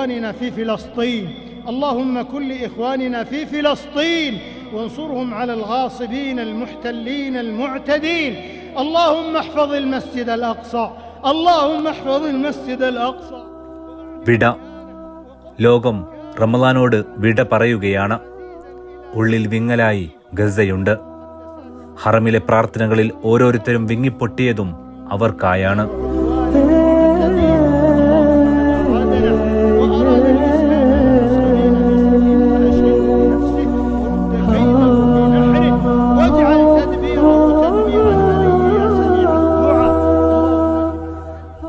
لإخواننا في فلسطين اللهم كن لإخواننا في فلسطين وانصرهم على الغاصبين المحتلين المعتدين اللهم احفظ المسجد الأقصى اللهم احفظ المسجد الأقصى. വിട. ലോകം റമളാനോട് വിട പറയുകയാണ്. ഉള്ളിൽ വിങ്ങലായി ഗസയുണ്ട്. ഹറമിലെ പ്രാർത്ഥനകളിൽ ഓരോരുത്തരും വിങ്ങിപ്പൊട്ടിയതും അവർക്കായാണ്.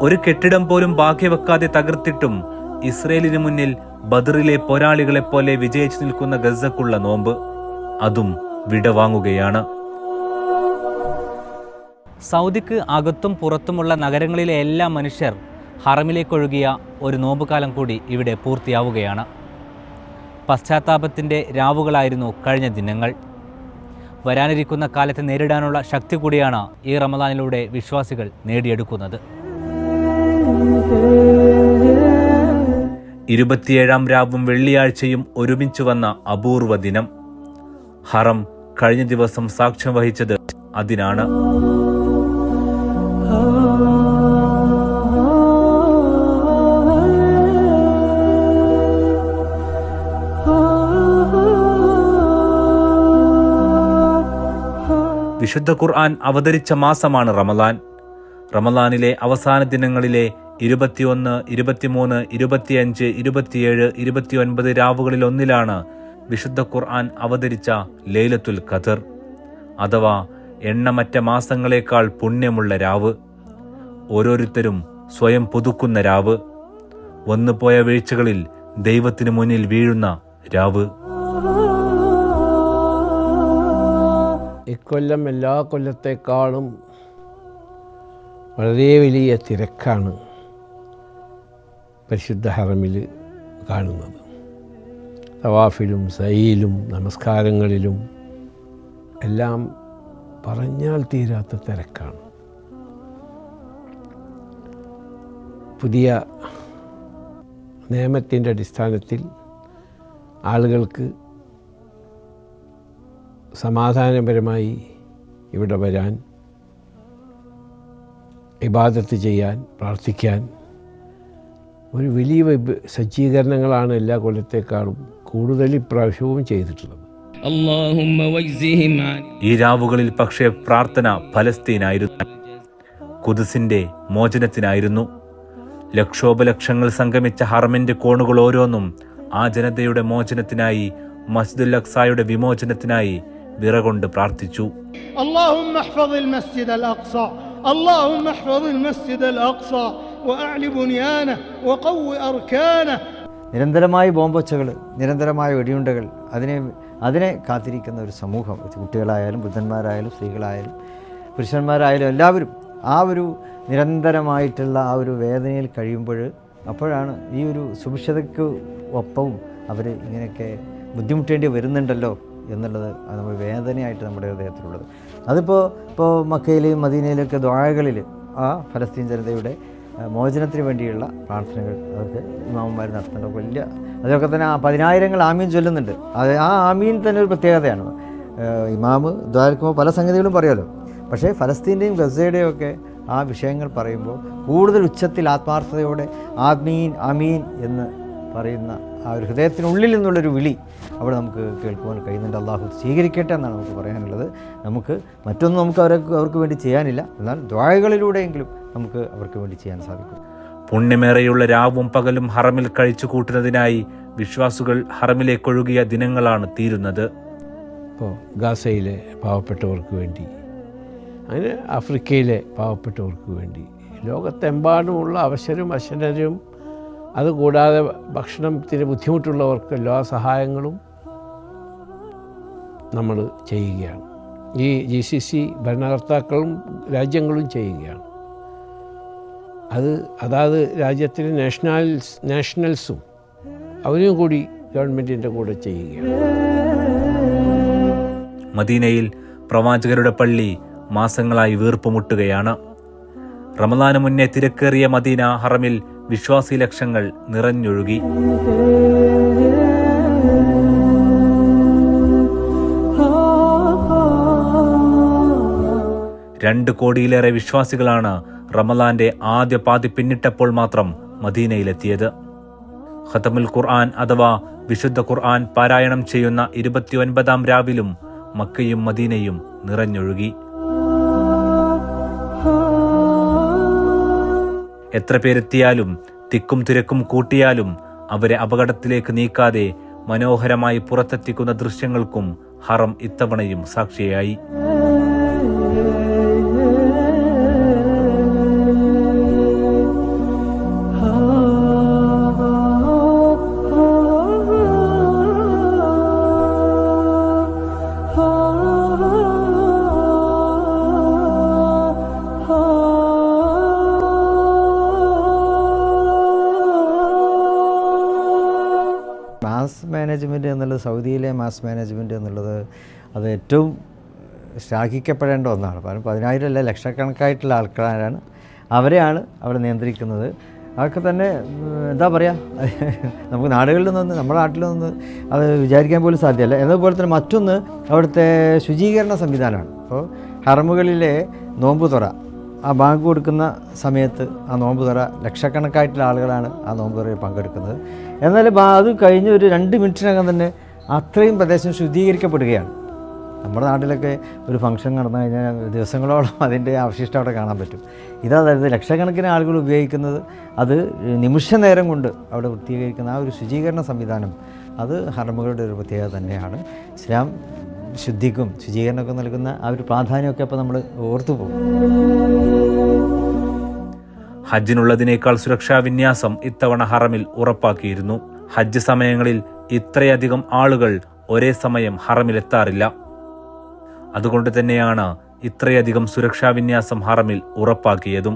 ഒരു കെട്ടിടം പോലും ബാക്കി വെക്കാതെ തകർത്തിട്ടും ഇസ്രയേലിന് മുന്നിൽ ബദറിലെ പോരാളികളെപ്പോലെ വിജയിച്ചു നിൽക്കുന്ന ഗസക്കുള്ള നോമ്പ്, അതും വിടവാങ്ങുകയാണ്. സൗദിക്ക് അകത്തും പുറത്തുമുള്ള നഗരങ്ങളിലെ എല്ലാ മനുഷ്യർ ഹറമിലേക്കൊഴുകിയ ഒരു നോമ്പുകാലം കൂടി ഇവിടെ പൂർത്തിയാവുകയാണ്. പശ്ചാത്താപത്തിൻ്റെ രാവുകളായിരുന്നു കഴിഞ്ഞ ദിനങ്ങൾ. വരാനിരിക്കുന്ന കാലത്തെ നേരിടാനുള്ള ശക്തി കൂടിയാണ് ഈ റമളാനിലൂടെ വിശ്വാസികൾ നേടിയെടുക്കുന്നത്. 27-ാം രാവും വെള്ളിയാഴ്ചയും ഒരുമിച്ച് വന്ന അപൂർവ ദിനം. ഹറം കഴിഞ്ഞ ദിവസം സാക്ഷ്യം വഹിച്ചത് അതിനാണ്. വിശുദ്ധ ഖുർആൻ അവതരിച്ച മാസമാണ് റമളാൻ. റമളാനിലെ അവസാന ദിനങ്ങളിലെ 21, 23, 25, 27, 29 രാവുകളിൽ ഒന്നിലാണ് വിശുദ്ധ ഖുർആൻ അവതരിച്ച ലൈലത്തുൽ ഖദർ, അഥവാ എണ്ണമറ്റ മാസങ്ങളെക്കാൾ പുണ്യമുള്ള രാവ്. ഓരോരുത്തരും സ്വയം പുതുക്കുന്ന രാവ്. വന്നുപോയ വീഴ്ചകളിൽ ദൈവത്തിനു മുന്നിൽ വീഴുന്ന രാവ്. ഇക്കൊല്ലം എല്ലാ കൊല്ലത്തെക്കാളും വളരെ വലിയ തിരക്കാണ് പരിശുദ്ധ ഹറമിൽ കാണുന്നത്. തവാഫിലും സഈലും നമസ്കാരങ്ങളിലും എല്ലാം പറഞ്ഞാൽ തീരാത്ത തിരക്കാണ്. പുതിയ നിയമത്തിൻ്റെ അടിസ്ഥാനത്തിൽ ആളുകൾക്ക് സമാധാനപരമായി ഇവിടെ വരാൻ, ഇബാദത്ത് ചെയ്യാൻ, പ്രാർത്ഥിക്കാൻ ഒരു വലിയ സജ്ജീകരണങ്ങളാണ് എല്ലാ കൊല്ലത്തേക്കാളും കൂടുതൽ ഇപ്രാവശ്യവും ചെയ്തിട്ടുള്ളത്. ഈ രാവുകളിൽ പക്ഷേ പ്രാർത്ഥന ഫലസ്തീനായിരുന്നു, ഖുദ്സിന്റെ മോചനത്തിനായിരുന്നു. ലക്ഷോപലക്ഷങ്ങൾ സംഗമിച്ച ഹറമിന്റെ കോണുകൾ ഓരോന്നും ആ ജനതയുടെ മോചനത്തിനായി, മസ്ജിദുൽ അഖ്സയുടെ വിമോചനത്തിനായി വിറകൊണ്ട് പ്രാർത്ഥിച്ചു. اللهم احفظ المسجد الأقصى اللهم احفظ المسجد الأقصى وأعل بنيانه وقوي أركانه. നിരന്തരമായ ബോംബൊച്ചകൾ, നിരന്തരമായ വെടിയുണ്ടകൾ, അതിനെ കാത്തിരിക്കുന്ന ഒരു സമൂഹം, കുട്ടികളായാലും വൃദ്ധന്മാരായാലും സ്ത്രീകളായാലും പുരുഷന്മാരായാലും എല്ലാവരും ആ ഒരു നിരന്തരമായിട്ടുള്ള ആ ഒരു വേദനയിൽ കഴിയുമ്പോൾ, അപ്പോഴാണ് ഈ ഒരു സുഭിക്ഷതയ്ക്ക് ഒപ്പവും അവർ ഇങ്ങനെയൊക്കെ ബുദ്ധിമുട്ടേണ്ടി വരുന്നുണ്ടല്ലോ എന്നുള്ളത് നമ്മൾ വേദനയായിട്ട് നമ്മുടെ ഹൃദയത്തിലുള്ളത്. ഇപ്പോൾ മക്കയിലെയും മദീനയിലൊക്കെ ദുആകളിൽ ആ ഫലസ്തീൻ ജനതയുടെ മോചനത്തിന് വേണ്ടിയുള്ള പ്രാർത്ഥനകൾ അതൊക്കെ ഇമാമന്മാർ നടത്തേണ്ട വലിയ, അതൊക്കെ തന്നെ 10,000 ആമീൻ ചൊല്ലുന്നുണ്ട്. അത് ആ ആമീൻ തന്നെ ഒരു പ്രത്യേകതയാണ്. ഇമാമ് ദ്വാരക്കുമ്പോൾ പല സംഗതികളും പറയുമല്ലോ, പക്ഷേ ഫലസ്തീൻ്റെയും ഗസയുടെയും ഒക്കെ ആ വിഷയങ്ങൾ പറയുമ്പോൾ കൂടുതൽ ഉച്ചത്തിൽ ആത്മാർത്ഥതയോടെ ആമീൻ ആമീൻ എന്ന് പറയുന്ന ആ ഒരു ഹൃദയത്തിനുള്ളിൽ നിന്നുള്ളൊരു വിളി അവിടെ നമുക്ക് കേൾക്കുവാൻ കഴിയുന്നുണ്ട്. അള്ളാഹു സ്വീകരിക്കട്ടെ എന്നാണ് നമുക്ക് പറയാനുള്ളത്. നമുക്ക് മറ്റൊന്നും നമുക്ക് അവർക്ക് വേണ്ടി ചെയ്യാനില്ല, എന്നാൽ ദുആകളിലൂടെയെങ്കിലും നമുക്ക് അവർക്ക് വേണ്ടി ചെയ്യാൻ സാധിക്കും. പുണ്യമേറെയുള്ള രാവും പകലും ഹറമിൽ കഴിച്ചു കൂട്ടുന്നതിനായി വിശ്വാസികൾ ഹറമിലേക്കൊഴുകിയ ദിനങ്ങളാണ് തീരുന്നത്. ഇപ്പോൾ ഗാസയിലെ പാവപ്പെട്ടവർക്ക് വേണ്ടി, അങ്ങനെ ആഫ്രിക്കയിലെ പാവപ്പെട്ടവർക്ക് വേണ്ടി, ലോകത്തെമ്പാടുമുള്ള അവശരും അശനരും, അതുകൂടാതെ ഭക്ഷണത്തിന് ബുദ്ധിമുട്ടുള്ളവർക്ക് എല്ലാ സഹായങ്ങളും നമ്മൾ ചെയ്യുകയാണ്. ഈ GCC ഭരണകർത്താക്കളും രാജ്യങ്ങളും ചെയ്യുകയാണ്. അതാത് രാജ്യത്തിലെ നാഷണൽസും അവരും കൂടി ഗവൺമെൻറ്റിൻ്റെ കൂടെ ചെയ്യുകയാണ്. മദീനയിൽ പ്രവാചകരുടെ പള്ളി മാസങ്ങളായി വീർപ്പുമുട്ടുകയാണ്. റമളാന് മുന്നേ തിരക്കേറിയ മദീന ഹറമിൽ വിശ്വാസി ലക്ഷങ്ങൾ നിറഞ്ഞൊഴുകി. രണ്ട് കോടിയിലേറെ വിശ്വാസികളാണ് റമദാന്റെ ആദ്യ പാതി പിന്നിട്ടപ്പോൾ മാത്രം മദീനയിലെത്തിയത്. ഖതമുൽ ഖുർആൻ അഥവാ വിശുദ്ധ ഖുർആൻ പാരായണം ചെയ്യുന്ന 29-ാം രാവിലും മക്കയും മദീനയും നിറഞ്ഞൊഴുകി. എത്ര പേരെത്തിയാലും തിക്കും തിരക്കും കൂട്ടിയാലും അവരെ അപകടത്തിലേക്ക് നീക്കാതെ മനോഹരമായി പുറത്തെത്തിക്കുന്ന ദൃശ്യങ്ങൾക്കും ഹറം ഇത്തവണയും സാക്ഷിയായി. മാസ് മാനേജ്മെൻറ്റ് എന്നുള്ളത്, സൗദിയിലെ മാസ് മാനേജ്മെൻറ്റ് എന്നുള്ളത് അത് ഏറ്റവും ശ്ലാഘിക്കപ്പെടേണ്ട ഒന്നാണ്. കാരണം 10,000 അല്ല, ലക്ഷക്കണക്കായിട്ടുള്ള ആൾക്കാരാണ്, അവരെയാണ് അവിടെ നിയന്ത്രിക്കുന്നത്. അതൊക്കെ തന്നെ എന്താ പറയുക, നമുക്ക് നാടുകളിൽ നിന്ന്, നമ്മുടെ നാട്ടിൽ നിന്ന് അത് വിചാരിക്കാൻ പോലും സാധ്യമല്ല. എന്നതുപോലെ തന്നെ മറ്റൊന്ന് അവിടുത്തെ ശുചീകരണ സംവിധാനമാണ്. അപ്പോൾ ഹറമുകളിലെ നോമ്പ് തുറ, ആ ബാങ്ക് കൊടുക്കുന്ന സമയത്ത് ആ നോമ്പ് തുറ ലക്ഷക്കണക്കായിട്ടുള്ള ആളുകളാണ് ആ നോമ്പ് തുറയിൽ പങ്കെടുക്കുന്നത്. എന്നാൽ അത് കഴിഞ്ഞ് ഒരു 2 മിനിറ്റിനകം തന്നെ അത്രയും പ്രദേശം ശുദ്ധീകരിക്കപ്പെടുകയാണ്. നമ്മുടെ നാട്ടിലൊക്കെ ഒരു ഫംഗ്ഷൻ നടന്നു കഴിഞ്ഞാൽ ദിവസങ്ങളോളം അതിൻ്റെ അവശിഷ്ടം അവിടെ കാണാൻ പറ്റും. ഇതായത് ലക്ഷക്കണക്കിന് ആളുകൾ ഉപയോഗിക്കുന്നത്, അത് നിമിഷ നേരം കൊണ്ട് അവിടെ വൃത്തീകരിക്കുന്ന ആ ഒരു ശുചീകരണ സംവിധാനം, അത് ഹറമുകളുടെ ഒരു പ്രത്യേകത തന്നെയാണ്. ഇസ്ലാം ശുദ്ധിക്കും ശുചീകരണമൊക്കെ നൽകുന്ന ആ ഒരു പ്രാധാന്യമൊക്കെ അപ്പോൾ നമ്മൾ ഓർത്തു പോകും. ഹജ്ജിനുള്ളതിനേക്കാൾ സുരക്ഷാ വിന്യാസം ഇത്തവണ ഹറമിൽ ഉറപ്പാക്കിയിരുന്നു. ഹജ്ജ് സമയങ്ങളിൽ ഇത്രയധികം ആളുകൾ ഒരേ സമയം ഹറമിലെത്താറില്ല. അതുകൊണ്ട് തന്നെയാണ് ഇത്രയധികം സുരക്ഷാ വിന്യാസം ഹറമിൽ ഉറപ്പാക്കിയതും.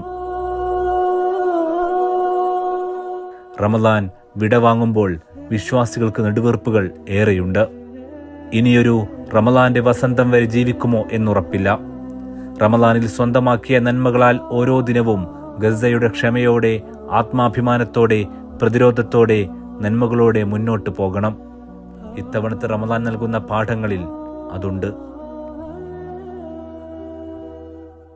റമദാൻ വിടവാങ്ങുമ്പോൾ വിശ്വാസികൾക്ക് നെടുവീർപ്പുകൾ ഏറെയുണ്ട്. ഇനിയൊരു റമദാന്റെ വസന്തം വരെ ജീവിക്കുമോ എന്നുറപ്പില്ല. റമദാനിൽ സ്വന്തമാക്കിയ നന്മകളാൽ ഓരോ ദിനവും ഗസയുടെ ക്ഷമയോടെ, ആത്മാഭിമാനത്തോടെ, പ്രതിരോധത്തോടെ, നന്മകളോടെ മുന്നോട്ട് പോകണം. ഇത്തവണത്തെ റമദാൻ നൽകുന്ന പാഠങ്ങളിൽ അതുണ്ട്.